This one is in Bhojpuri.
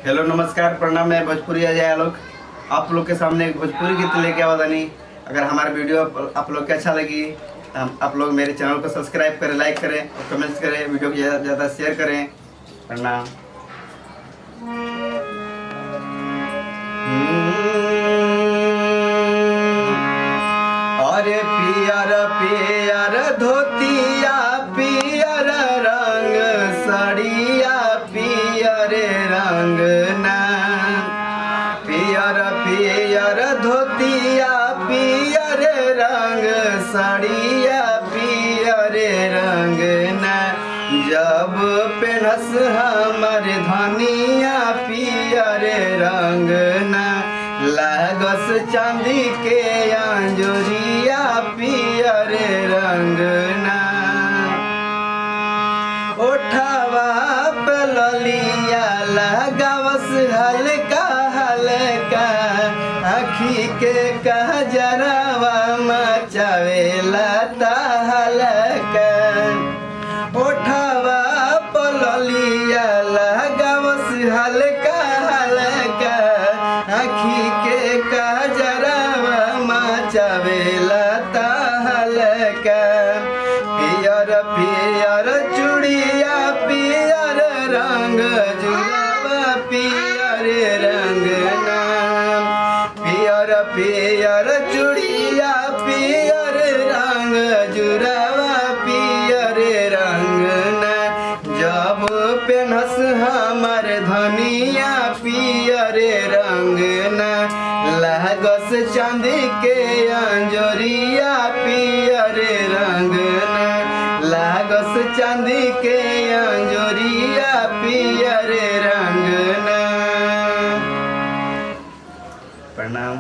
हेलो नमस्कार प्रणाम। मैं भोजपुरी अजय आलोक आप लोग के सामने एक भोजपुरी गीत लेके आवा दानी। अगर हमारा वीडियो आप लोग के अच्छा लगी तो आप लोग मेरे चैनल को सब्सक्राइब करें, लाइक करें और कमेंट्स करें, वीडियो को ज़्यादा से ज़्यादा शेयर करें। प्रणाम। अरे पियर पियर धोतिया, पियर रंग साड़िया, पियर रंग ना। पियर पियर धोतिया, पियर रंग साड़िया, पियर रंग ना। जब पेनस हमर धनिया, पियर रंग ना। लागस चांदी के अंजोरिया, पियर रंग ना। ओठवा पे ललिया लगावस हल्का हल्का, आखी के कहजरावा मचावेला तहलका। ओठवा पे ललिया लगावस हल्का हल्का, आखी के कहजरावा मचावेला तहलका। पियर पियर चूड़िया, पियर रंग जुड़ावा, पियर रंग ना। पियर पियर चूड़िया, पियर रंग जुड़ावा, पियर रंग ना। जब पेनस हमर धनिया, पियर रंग ना। लागस चांदी के अंजोरिया, पियर रंग ना। लागस चांदी के अंजोरिया, पियर रंग ना। प्रणाम।